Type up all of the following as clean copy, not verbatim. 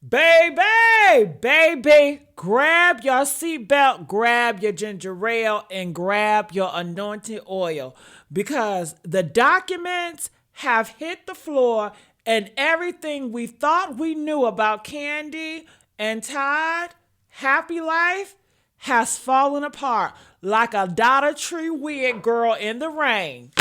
Baby, grab your seatbelt, grab your ginger ale, and grab your anointing oil because the documents have hit the floor and everything we thought we knew about Kandi and Todd, happy life, has fallen apart like a Dollar Tree wig girl in the rain.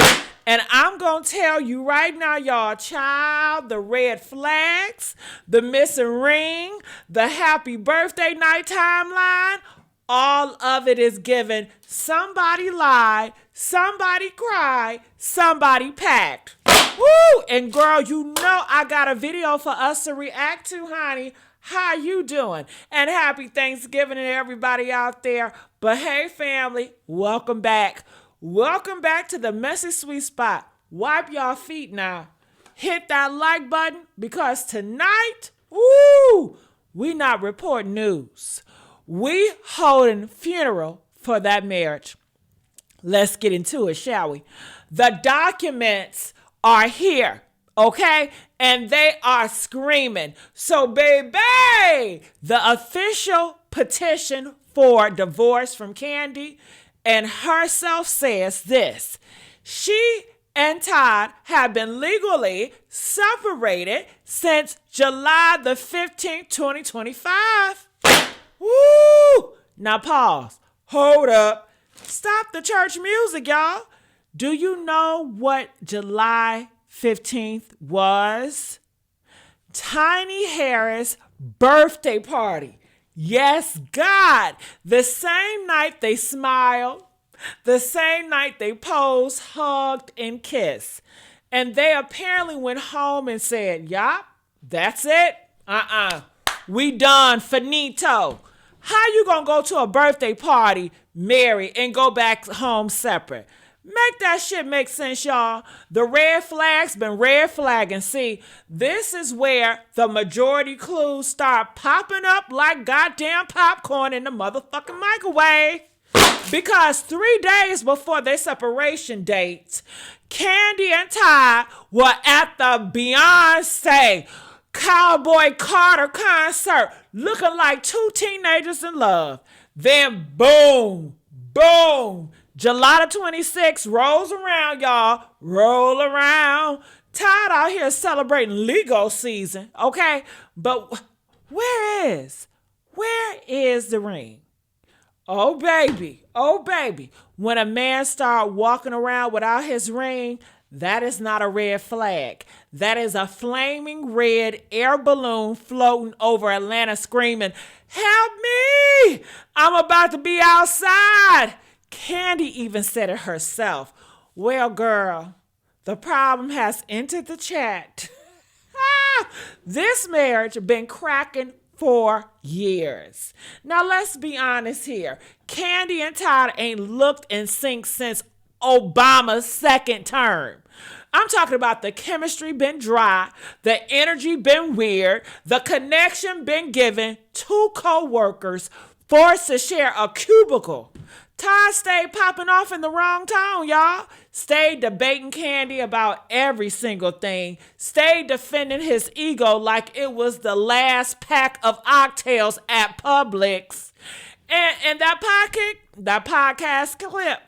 And I'm going to tell you right now, y'all, child, the red flags, the missing ring, the happy birthday night timeline, all of it is given. Somebody lied, somebody cried, somebody packed. Woo! And girl, you know I got a video for us to react to, honey. How you doing? And happy Thanksgiving to everybody out there. But hey, family, welcome back. Welcome back to the Messy Sweet Spot. Wipe your feet now. Hit that like button because tonight, we not reporting news. We holding funeral for that marriage. Let's get into it, shall we? The documents are here, okay? And they are screaming. So, baby, the official petition for divorce from Kandi and herself says this: she and Todd have been legally separated since July the 15th, 2025. Woo! Now pause. Hold up. Stop the church music, y'all. Do you know what July 15th was? Tiny Harris' birthday party. Yes, God. The same night they smiled, the same night they posed, hugged, and kissed. And they apparently went home and said, yup, that's it. We done, finito. How you gonna go to a birthday party, married, and go back home separate? Make that shit make sense, y'all. The red flags been red flagging. See, this is where the majority clues start popping up like goddamn popcorn in the motherfucking microwave. Because 3 days before their separation dates, Kandi and Todd were at the Beyonce Cowboy Carter concert looking like two teenagers in love. Then boom, July the 26th rolls around, y'all. Roll around. Todd out here celebrating Lego season, okay? But where is the ring? Oh, baby. When a man start walking around without his ring, that is not a red flag. That is a flaming red air balloon floating over Atlanta screaming, help me! I'm about to be outside. Kandi even said it herself. Well, girl, the problem has entered the chat. This marriage been cracking for years. Now, let's be honest here. Kandi and Todd ain't looked in sync since Obama's second term. I'm talking about the chemistry been dry, the energy been weird, the connection been given, two co-workers forced to share a cubicle. Todd stayed popping off in the wrong tone, y'all. Stayed debating Kandi about every single thing. Stayed defending his ego like it was the last pack of oxtails at Publix. And that podcast clip,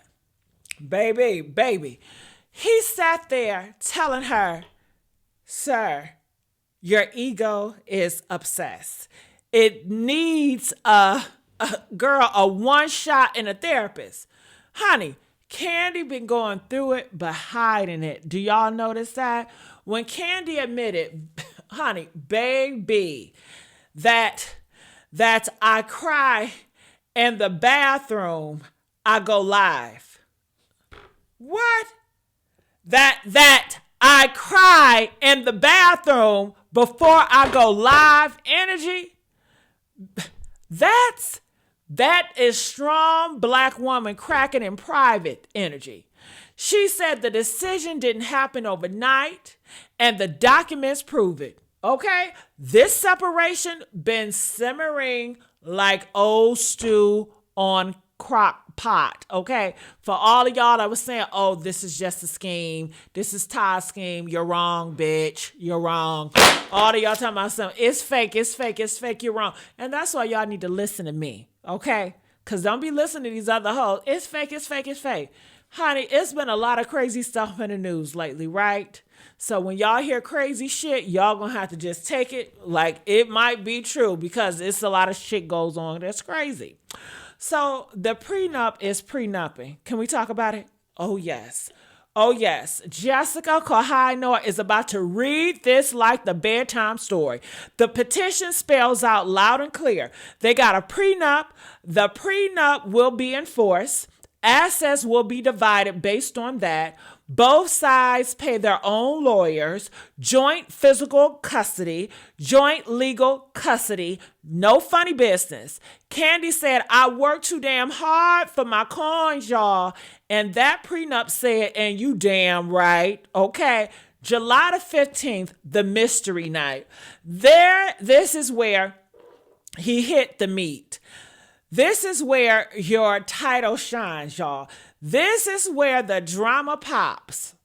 baby, he sat there telling her, sir, your ego is obsessed. It needs a one shot and a therapist. Honey, Kandi been going through it but hiding it. Do y'all notice that? When Kandi admitted, honey, baby, that I cry in the bathroom, I go live. What? That I cry in the bathroom before I go live energy? That is strong black woman cracking in private energy. She said the decision didn't happen overnight and the documents prove it. Okay? This separation been simmering like old stew on crock pot, okay? For all of y'all that was saying, oh, this is just a scheme. This is Todd's scheme. You're wrong, bitch. You're wrong. All of y'all talking about something. It's fake. It's fake. It's fake. You're wrong. And that's why y'all need to listen to me, okay? Because don't be listening to these other hoes. It's fake. It's fake. It's fake. Honey, it's been a lot of crazy stuff in the news lately, right? So when y'all hear crazy shit, y'all gonna have to just take it like it might be true because it's a lot of shit goes on that's crazy. So the prenup is prenupping. Can we talk about it? Oh, yes. Oh, yes. Jessica Kohinoor is about to read this like the bedtime story. The petition spells out loud and clear. They got a prenup. The prenup will be enforced. Assets will be divided based on that. Both sides pay their own lawyers, joint physical custody, joint legal custody, no funny business. Kandi said, I work too damn hard for my coins, y'all. And that prenup said, and you damn right, okay? July the 15th, the mystery night. This is where he hit the meat. This is where your title shines, y'all. This is where the drama pops.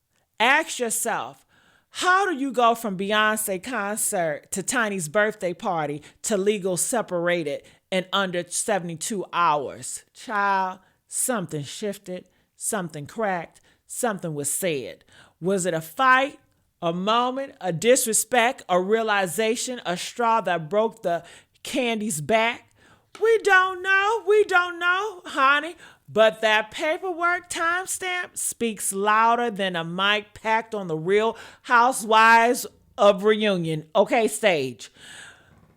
Ask yourself, how do you go from Beyonce concert to Tiny's birthday party to legal separated in under 72 hours? Child, something shifted, something cracked, something was said. Was it a fight, a moment, a disrespect, a realization, a straw that broke the Kandi's back? We don't know, honey. But that paperwork timestamp speaks louder than a mic packed on the Real Housewives of Reunion. Okay, stage.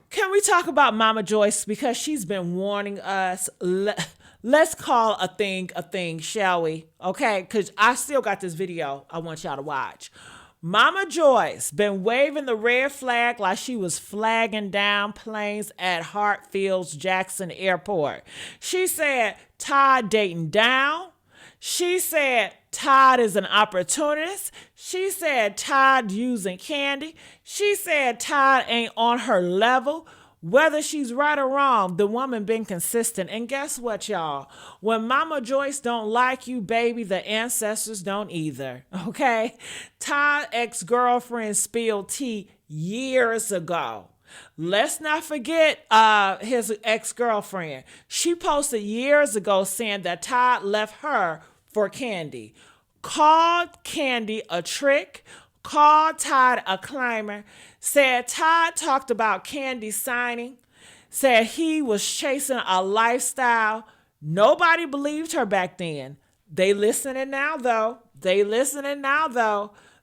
Can we talk about Mama Joyce? Because she's been warning us. Let's call a thing, shall we? Okay, because I still got this video I want y'all to watch. Mama Joyce been waving the red flag like she was flagging down planes at Hartsfield-Jackson Airport. She said Todd dating down. She said Todd is an opportunist. She said Todd using Kandi. She said Todd ain't on her level. Whether she's right or wrong, the woman been consistent. And guess what, y'all? When Mama Joyce don't like you, baby, the ancestors don't either, okay? Todd's ex-girlfriend spilled tea years ago. Let's not forget his ex-girlfriend. She posted years ago saying that Todd left her for Kandi. Called Kandi a trick. Called Todd a climber, said Todd talked about Kandi signing, said he was chasing a lifestyle. Nobody believed her back then. They listening now, though.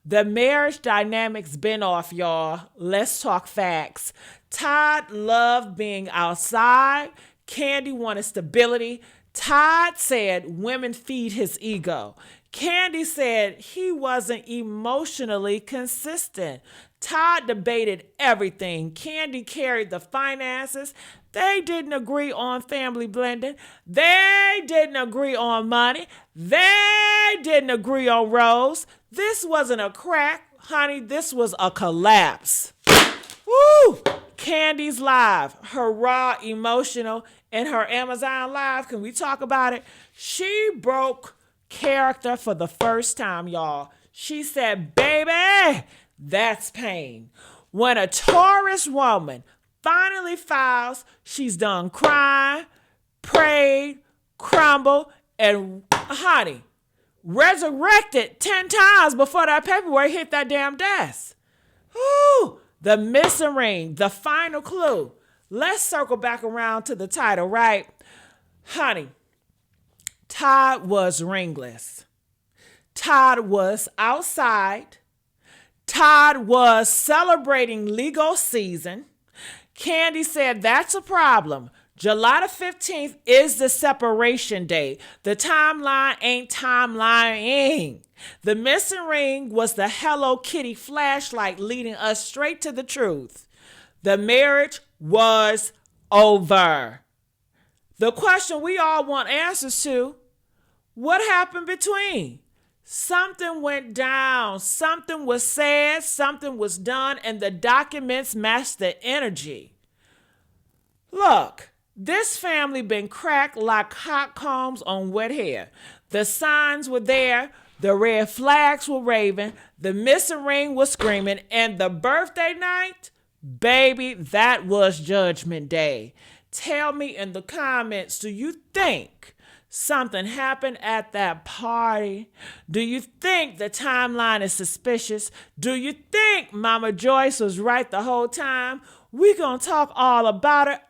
The marriage dynamics been off, y'all. Let's talk facts. Todd loved being outside. Kandi wanted stability. Todd said women feed his ego. Kandi said he wasn't emotionally consistent. Todd debated everything. Kandi carried the finances. They didn't agree on family blending. They didn't agree on money. They didn't agree on roles. This wasn't a crack, honey. This was a collapse. Woo! Kandi's live, her raw, emotional, and her Amazon live. Can we talk about it? She broke character for the first time, y'all. She said, baby, that's pain. When a Taurus woman finally files, she's done crying, prayed, crumbled, and honey, resurrected 10 times before that paperwork hit that damn desk. Woo! The missing ring, the final clue. Let's circle back around to the title, right? Honey, Todd was ringless. Todd was outside. Todd was celebrating legal season. Kandi said that's a problem. July the 15th is the separation date. The timeline ain't timelining. The missing ring was the Hello Kitty flashlight leading us straight to the truth. The marriage was over. The question we all want answers to, what happened between? Something went down, something was said, something was done, and the documents matched the energy. Look, This family been cracked like hot combs on wet hair. The signs were there, the red flags were waving, the missing ring was screaming, and the birthday night, baby, that was Judgment Day. Tell me in the comments, do you think something happened at that party? Do you think the timeline is suspicious? Do you think Mama Joyce was right the whole time? We're gonna talk all about it.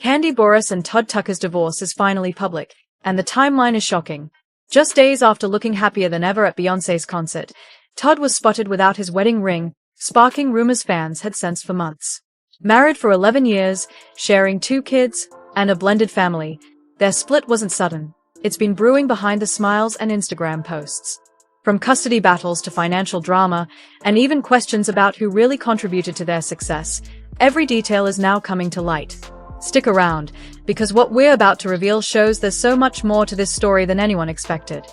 Kandi Burruss and Todd Tucker's divorce is finally public, and the timeline is shocking. Just days after looking happier than ever at Beyoncé's concert, Todd was spotted without his wedding ring, sparking rumors fans had sensed for months. Married for 11 years, sharing 2 kids, and a blended family, their split wasn't sudden. It's been brewing behind the smiles and Instagram posts. From custody battles to financial drama, and even questions about who really contributed to their success, every detail is now coming to light. Stick around, because what we're about to reveal shows there's so much more to this story than anyone expected.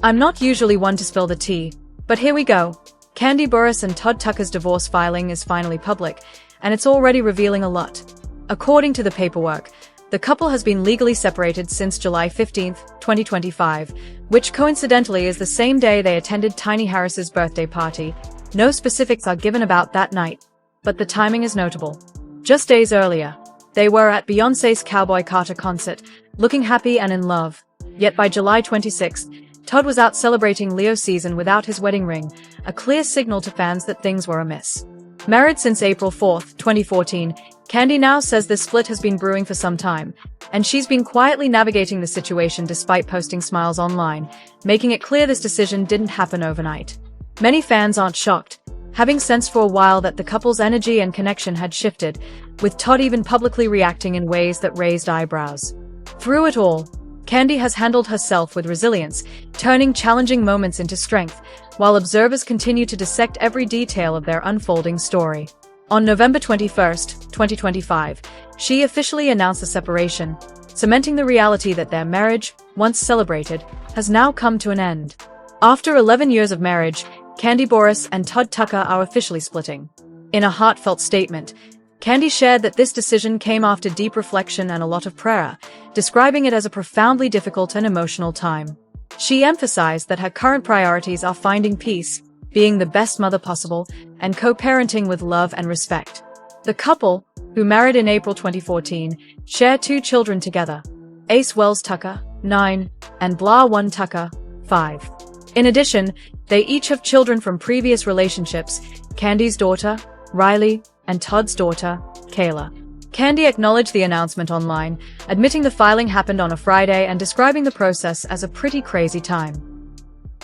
I'm not usually one to spill the tea, but here we go. Kandi Burruss and Todd Tucker's divorce filing is finally public, and it's already revealing a lot. According to the paperwork, the couple has been legally separated since July 15, 2025, which coincidentally is the same day they attended Tiny Harris's birthday party. No specifics are given about that night, but the timing is notable. Just days earlier, they were at Beyoncé's Cowboy Carter concert, looking happy and in love. Yet by July 26, Todd was out celebrating Leo season without his wedding ring, a clear signal to fans that things were amiss. Married since April 4, 2014, Kandi now says this split has been brewing for some time, and she's been quietly navigating the situation despite posting smiles online, making it clear this decision didn't happen overnight. Many fans aren't shocked, having sensed for a while that the couple's energy and connection had shifted, with Todd even publicly reacting in ways that raised eyebrows. Through it all, Kandi has handled herself with resilience, turning challenging moments into strength, while observers continue to dissect every detail of their unfolding story. On November 21, 2025, she officially announced the separation, cementing the reality that their marriage, once celebrated, has now come to an end. After 11 years of marriage, Kandi Burruss and Todd Tucker are officially splitting. In a heartfelt statement, Kandi shared that this decision came after deep reflection and a lot of prayer, describing it as a profoundly difficult and emotional time. She emphasized that her current priorities are finding peace, being the best mother possible, and co-parenting with love and respect. The couple, who married in April 2014, share 2 children together, Ace Wells Tucker, 9, and Blah 1 Tucker, 5. In addition, they each have children from previous relationships, Kandi's daughter, Riley, and Todd's daughter, Kayla. Kandi acknowledged the announcement online, admitting the filing happened on a Friday and describing the process as a pretty crazy time.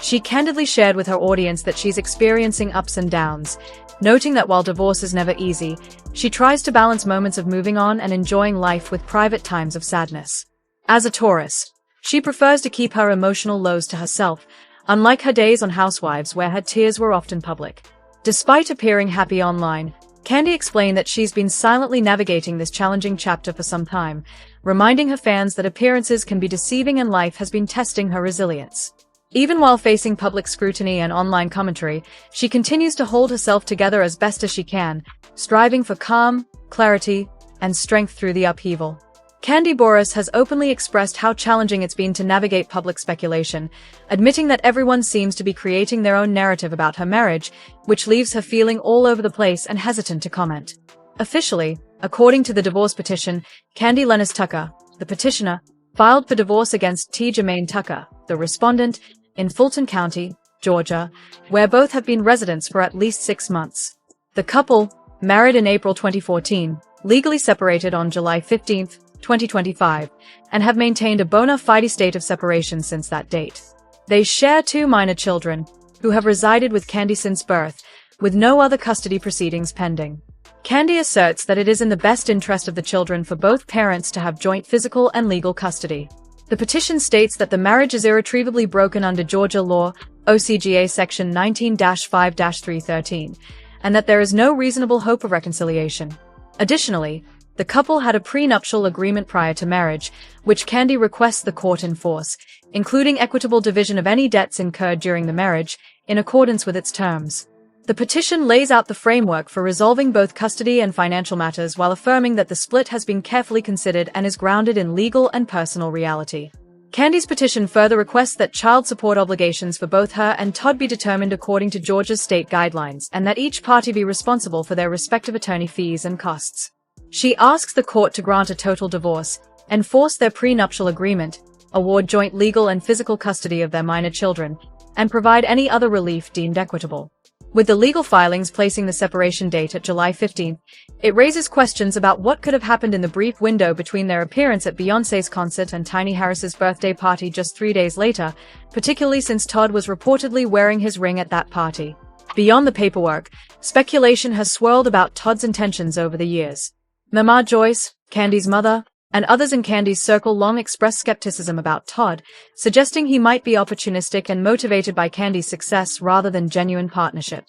She candidly shared with her audience that she's experiencing ups and downs, noting that while divorce is never easy, she tries to balance moments of moving on and enjoying life with private times of sadness. As a Taurus, she prefers to keep her emotional lows to herself, unlike her days on Housewives where her tears were often public. Despite appearing happy online, Kandi explained that she's been silently navigating this challenging chapter for some time, reminding her fans that appearances can be deceiving and life has been testing her resilience. Even while facing public scrutiny and online commentary, she continues to hold herself together as best as she can, striving for calm, clarity, and strength through the upheaval. Kandi Burruss has openly expressed how challenging it's been to navigate public speculation, admitting that everyone seems to be creating their own narrative about her marriage, which leaves her feeling all over the place and hesitant to comment. Officially, according to the divorce petition, Kandi Lennis Tucker, the petitioner, filed for divorce against T. Jermaine Tucker, the respondent, in Fulton County, Georgia, where both have been residents for at least 6 months. The couple, married in April 2014, legally separated on July 15, 2025, and have maintained a bona fide state of separation since that date. They share 2 minor children, who have resided with Kandi since birth, with no other custody proceedings pending. Kandi asserts that it is in the best interest of the children for both parents to have joint physical and legal custody. The petition states that the marriage is irretrievably broken under Georgia law, OCGA Section 19-5-313, and that there is no reasonable hope of reconciliation. Additionally, the couple had a prenuptial agreement prior to marriage, which Kandi requests the court enforce, including equitable division of any debts incurred during the marriage, in accordance with its terms. The petition lays out the framework for resolving both custody and financial matters while affirming that the split has been carefully considered and is grounded in legal and personal reality. Kandi's petition further requests that child support obligations for both her and Todd be determined according to Georgia's state guidelines and that each party be responsible for their respective attorney fees and costs. She asks the court to grant a total divorce, enforce their prenuptial agreement, award joint legal and physical custody of their minor children, and provide any other relief deemed equitable. With the legal filings placing the separation date at July 15, it raises questions about what could have happened in the brief window between their appearance at Beyoncé's concert and Tiny Harris's birthday party just 3 days later, particularly since Todd was reportedly wearing his ring at that party. Beyond the paperwork, speculation has swirled about Todd's intentions over the years. Mama Joyce, Kandi's mother, and others in Kandi's circle long expressed skepticism about Todd, suggesting he might be opportunistic and motivated by Kandi's success rather than genuine partnership.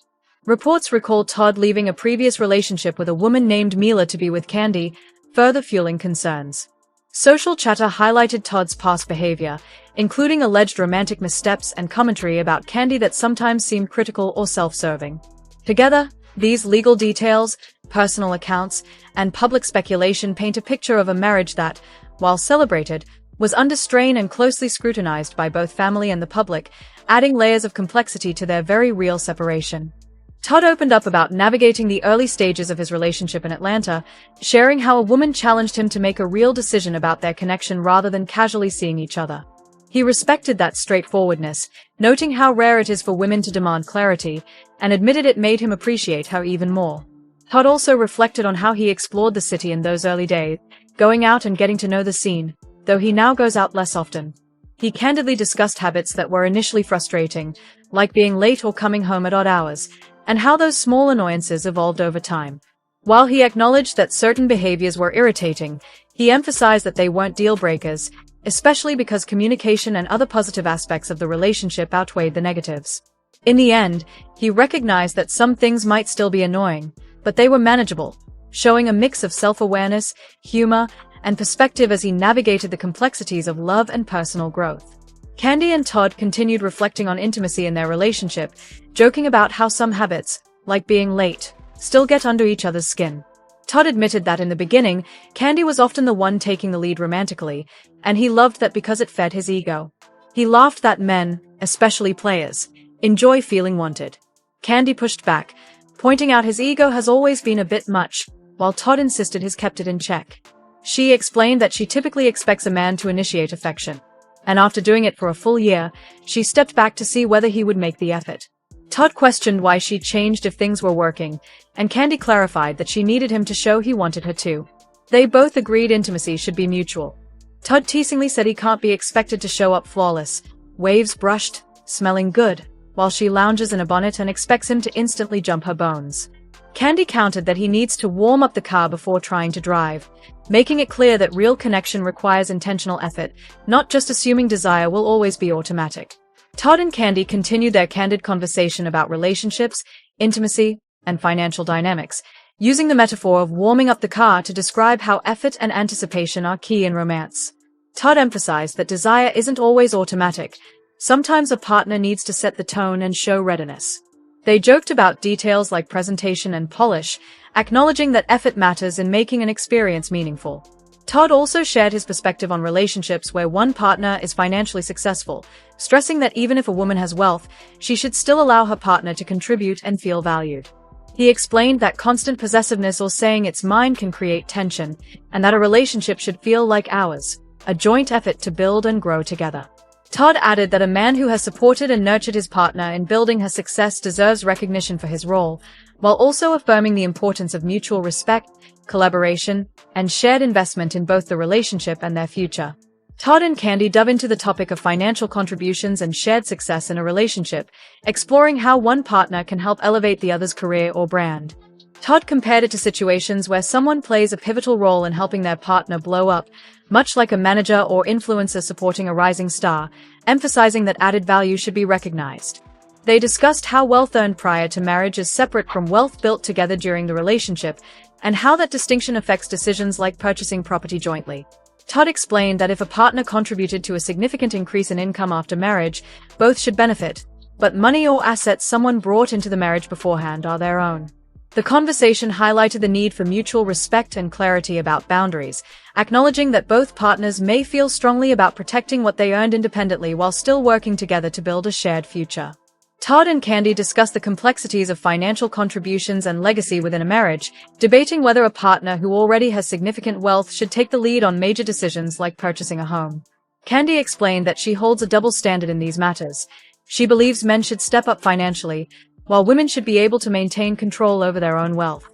Reports recall Todd leaving a previous relationship with a woman named Mila to be with Kandi, further fueling concerns. Social chatter highlighted Todd's past behavior, including alleged romantic missteps and commentary about Kandi that sometimes seemed critical or self-serving. Together, these legal details, personal accounts, and public speculation paint a picture of a marriage that, while celebrated, was under strain and closely scrutinized by both family and the public, adding layers of complexity to their very real separation. Todd opened up about navigating the early stages of his relationship in Atlanta, sharing how a woman challenged him to make a real decision about their connection rather than casually seeing each other. He respected that straightforwardness, noting how rare it is for women to demand clarity, and admitted it made him appreciate her even more. Todd also reflected on how he explored the city in those early days, going out and getting to know the scene, though he now goes out less often. He candidly discussed habits that were initially frustrating, like being late or coming home at odd hours, and how those small annoyances evolved over time. While he acknowledged that certain behaviors were irritating, he emphasized that they weren't deal-breakers, especially because communication and other positive aspects of the relationship outweighed the negatives. In the end, he recognized that some things might still be annoying, but they were manageable, showing a mix of self-awareness, humor, and perspective as he navigated the complexities of love and personal growth. Kandi and Todd continued reflecting on intimacy in their relationship, joking about how some habits, like being late, still get under each other's skin. Todd admitted that in the beginning, Kandi was often the one taking the lead romantically, and he loved that because it fed his ego. He laughed that men, especially players, enjoy feeling wanted. Kandi pushed back, pointing out his ego has always been a bit much, while Todd insisted he's kept it in check. She explained that she typically expects a man to initiate affection, and after doing it for a full year, she stepped back to see whether he would make the effort. Todd questioned why she changed if things were working, and Kandi clarified that she needed him to show he wanted her to. They both agreed intimacy should be mutual. Todd teasingly said he can't be expected to show up flawless, waves brushed, smelling good, while she lounges in a bonnet and expects him to instantly jump her bones. Kandi countered that he needs to warm up the car before trying to drive, making it clear that real connection requires intentional effort, not just assuming desire will always be automatic. Todd and Kandi continued their candid conversation about relationships, intimacy, and financial dynamics, using the metaphor of warming up the car to describe how effort and anticipation are key in romance. Todd emphasized that desire isn't always automatic. Sometimes a partner needs to set the tone and show readiness. They joked about details like presentation and polish, acknowledging that effort matters in making an experience meaningful. Todd also shared his perspective on relationships where one partner is financially successful, stressing that even if a woman has wealth, she should still allow her partner to contribute and feel valued. He explained that constant possessiveness or saying it's mine can create tension, and that a relationship should feel like ours, a joint effort to build and grow together. Todd added that a man who has supported and nurtured his partner in building her success deserves recognition for his role, while also affirming the importance of mutual respect, collaboration, and shared investment in both the relationship and their future. Todd and Kandi dove into the topic of financial contributions and shared success in a relationship, exploring how one partner can help elevate the other's career or brand. Todd compared it to situations where someone plays a pivotal role in helping their partner blow up, much like a manager or influencer supporting a rising star, emphasizing that added value should be recognized. They discussed how wealth earned prior to marriage is separate from wealth built together during the relationship, and how that distinction affects decisions like purchasing property jointly. Todd explained that if a partner contributed to a significant increase in income after marriage, both should benefit, but money or assets someone brought into the marriage beforehand are their own. The conversation highlighted the need for mutual respect and clarity about boundaries, acknowledging that both partners may feel strongly about protecting what they earned independently while still working together to build a shared future. Todd and Kandi discussed the complexities of financial contributions and legacy within a marriage, debating whether a partner who already has significant wealth should take the lead on major decisions like purchasing a home. Kandi explained that she holds a double standard in these matters. She believes men should step up financially, while women should be able to maintain control over their own wealth.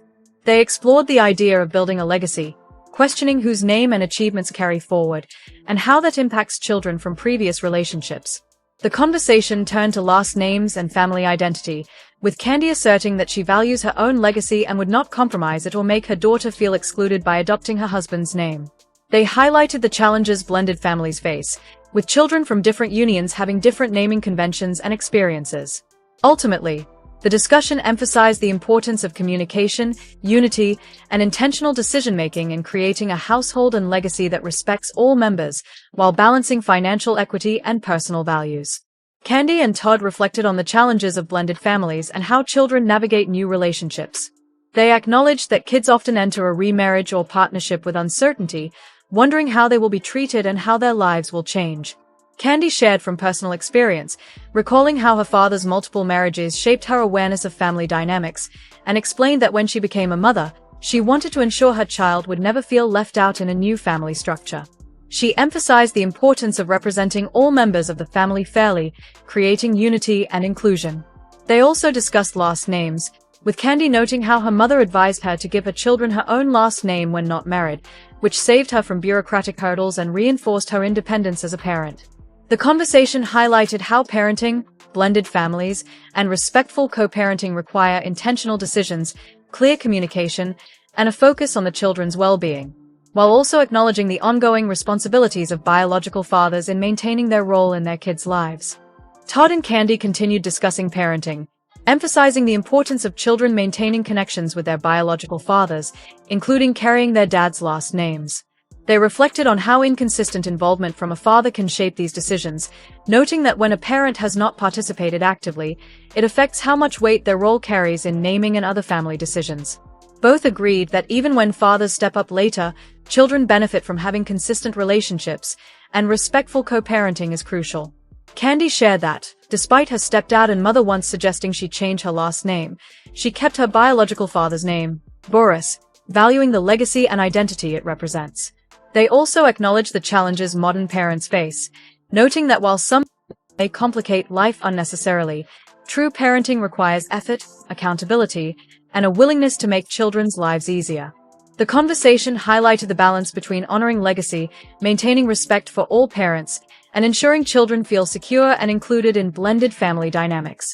They explored the idea of building a legacy, questioning whose name and achievements carry forward, and how that impacts children from previous relationships. The conversation turned to last names and family identity, with Kandi asserting that she values her own legacy and would not compromise it or make her daughter feel excluded by adopting her husband's name. They highlighted the challenges blended families face, with children from different unions having different naming conventions and experiences. Ultimately, the discussion emphasized the importance of communication, unity, and intentional decision-making in creating a household and legacy that respects all members, while balancing financial equity and personal values. Kandi and Todd reflected on the challenges of blended families and how children navigate new relationships. They acknowledged that kids often enter a remarriage or partnership with uncertainty, wondering how they will be treated and how their lives will change. Kandi shared from personal experience, recalling how her father's multiple marriages shaped her awareness of family dynamics, and explained that when she became a mother, she wanted to ensure her child would never feel left out in a new family structure. She emphasized the importance of representing all members of the family fairly, creating unity and inclusion. They also discussed last names, with Kandi noting how her mother advised her to give her children her own last name when not married, which saved her from bureaucratic hurdles and reinforced her independence as a parent. The conversation highlighted how parenting, blended families, and respectful co-parenting require intentional decisions, clear communication, and a focus on the children's well-being, while also acknowledging the ongoing responsibilities of biological fathers in maintaining their role in their kids' lives. Todd and Kandi continued discussing parenting, emphasizing the importance of children maintaining connections with their biological fathers, including carrying their dad's last names. They reflected on how inconsistent involvement from a father can shape these decisions, noting that when a parent has not participated actively, it affects how much weight their role carries in naming and other family decisions. Both agreed that even when fathers step up later, children benefit from having consistent relationships, and respectful co-parenting is crucial. Kandi shared that, despite her stepdad and mother once suggesting she change her last name, she kept her biological father's name, Burruss, valuing the legacy and identity it represents. They also acknowledged the challenges modern parents face, noting that while some may complicate life unnecessarily, true parenting requires effort, accountability, and a willingness to make children's lives easier. The conversation highlighted the balance between honoring legacy, maintaining respect for all parents, and ensuring children feel secure and included in blended family dynamics.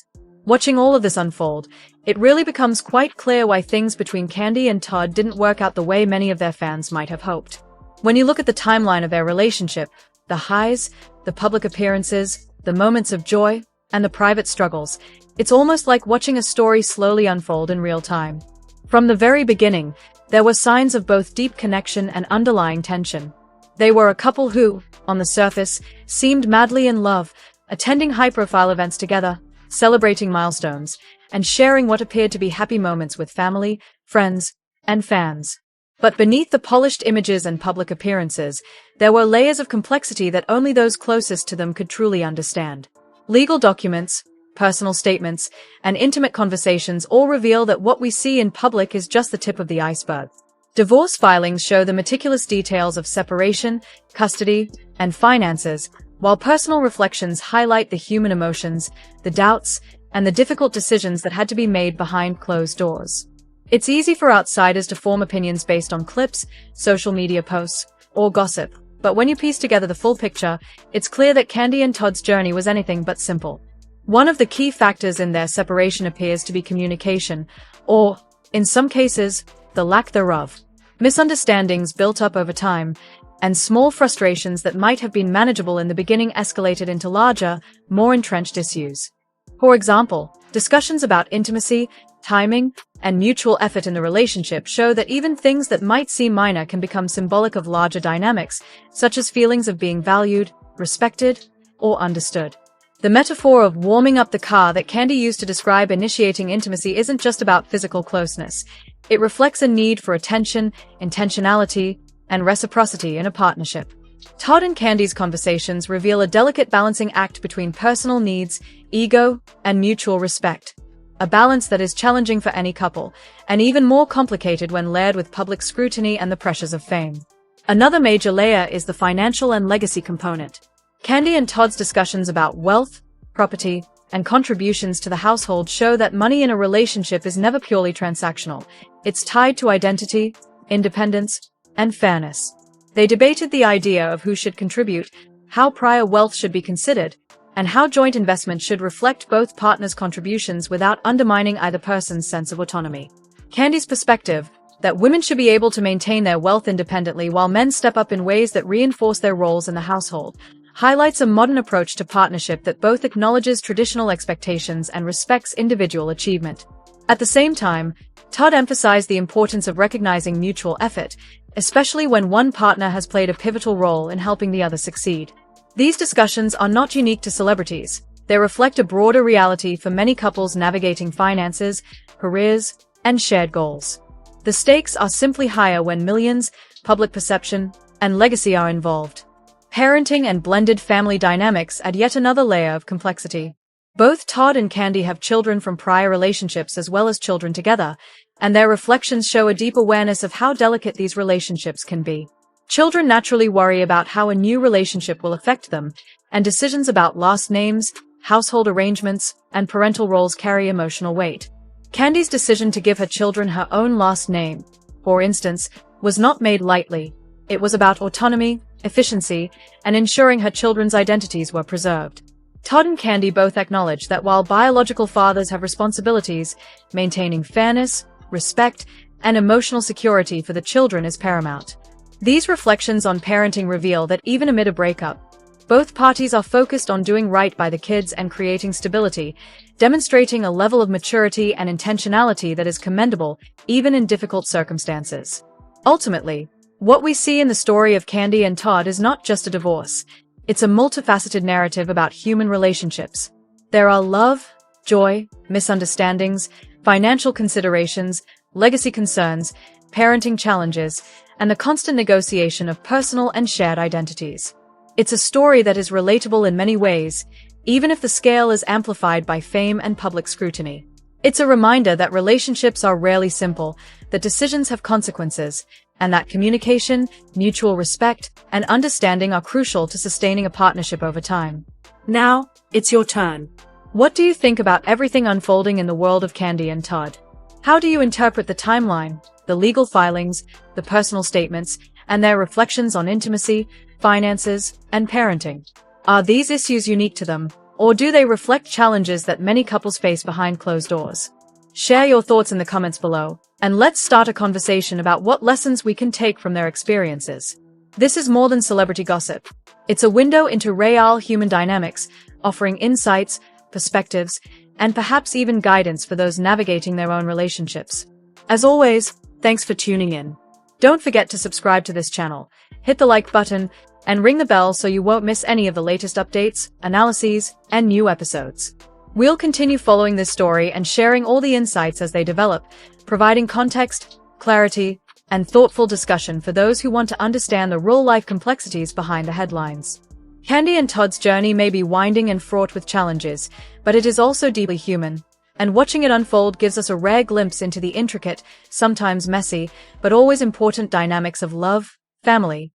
Watching all of this unfold, it really becomes quite clear why things between Kandi and Todd didn't work out the way many of their fans might have hoped. When you look at the timeline of their relationship, the highs, the public appearances, the moments of joy, and the private struggles, it's almost like watching a story slowly unfold in real time. From the very beginning, there were signs of both deep connection and underlying tension. They were a couple who, on the surface, seemed madly in love, attending high-profile events together, celebrating milestones, and sharing what appeared to be happy moments with family, friends, and fans. But beneath the polished images and public appearances, there were layers of complexity that only those closest to them could truly understand. Legal documents, personal statements, and intimate conversations all reveal that what we see in public is just the tip of the iceberg. Divorce filings show the meticulous details of separation, custody, and finances, while personal reflections highlight the human emotions, the doubts, and the difficult decisions that had to be made behind closed doors. It's easy for outsiders to form opinions based on clips, social media posts, or gossip, but when you piece together the full picture, it's clear that Kandi and Todd's journey was anything but simple. One of the key factors in their separation appears to be communication, or, in some cases, the lack thereof. Misunderstandings built up over time, and small frustrations that might have been manageable in the beginning escalated into larger, more entrenched issues. For example, discussions about intimacy, timing, and mutual effort in the relationship show that even things that might seem minor can become symbolic of larger dynamics, such as feelings of being valued, respected, or understood. The metaphor of warming up the car that Kandi used to describe initiating intimacy isn't just about physical closeness. It reflects a need for attention, intentionality, and reciprocity in a partnership. Todd and Kandi's conversations reveal a delicate balancing act between personal needs, ego, and mutual respect. A balance that is challenging for any couple, and even more complicated when layered with public scrutiny and the pressures of fame. Another major layer is the financial and legacy component. Kandi and Todd's discussions about wealth, property, and contributions to the household show that money in a relationship is never purely transactional. It's tied to identity, independence, and fairness. They debated the idea of who should contribute, how prior wealth should be considered, and how joint investment should reflect both partners' contributions without undermining either person's sense of autonomy. Kandi's perspective, that women should be able to maintain their wealth independently while men step up in ways that reinforce their roles in the household, highlights a modern approach to partnership that both acknowledges traditional expectations and respects individual achievement. At the same time, Todd emphasized the importance of recognizing mutual effort, especially when one partner has played a pivotal role in helping the other succeed. These discussions are not unique to celebrities. They reflect a broader reality for many couples navigating finances, careers, and shared goals. The stakes are simply higher when millions, public perception, and legacy are involved. Parenting and blended family dynamics add yet another layer of complexity. Both Todd and Kandi have children from prior relationships as well as children together, and their reflections show a deep awareness of how delicate these relationships can be. Children naturally worry about how a new relationship will affect them, and decisions about last names, household arrangements, and parental roles carry emotional weight. Kandi's decision to give her children her own last name, for instance, was not made lightly. It was about autonomy, efficiency, and ensuring her children's identities were preserved. Todd and Kandi both acknowledge that while biological fathers have responsibilities, maintaining fairness, respect, and emotional security for the children is paramount. These reflections on parenting reveal that even amid a breakup, both parties are focused on doing right by the kids and creating stability, demonstrating a level of maturity and intentionality that is commendable, even in difficult circumstances. Ultimately, what we see in the story of Kandi and Todd is not just a divorce. It's a multifaceted narrative about human relationships. There are love, joy, misunderstandings, financial considerations, legacy concerns, parenting challenges, and the constant negotiation of personal and shared identities. It's a story that is relatable in many ways, even if the scale is amplified by fame and public scrutiny. It's a reminder that relationships are rarely simple, that decisions have consequences, and that communication, mutual respect, and understanding are crucial to sustaining a partnership over time. Now, it's your turn. What do you think about everything unfolding in the world of Kandi and Todd? How do you interpret the timeline, the legal filings, the personal statements, and their reflections on intimacy, finances, and parenting? Are these issues unique to them, or do they reflect challenges that many couples face behind closed doors? Share your thoughts in the comments below, and let's start a conversation about what lessons we can take from their experiences. This is more than celebrity gossip. It's a window into real human dynamics, offering insights, perspectives, and perhaps even guidance for those navigating their own relationships. As always, thanks for tuning in. Don't forget to subscribe to this channel, hit the like button, and ring the bell so you won't miss any of the latest updates, analyses, and new episodes. We'll continue following this story and sharing all the insights as they develop, providing context, clarity, and thoughtful discussion for those who want to understand the real-life complexities behind the headlines. Kandi and Todd's journey may be winding and fraught with challenges, but it is also deeply human, and watching it unfold gives us a rare glimpse into the intricate, sometimes messy, but always important dynamics of love, family,